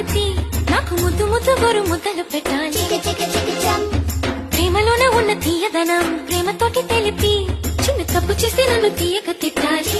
కలిపి నాకు ముద్దు ముద్దు గోరు ముద్దలు పెట్టాలి. ప్రేమలోనే ఉన్న తీయదనం ప్రేమతోటి తెలిపి చిన్న తప్పు చేసి నన్ను తీయక తిట్టాలి.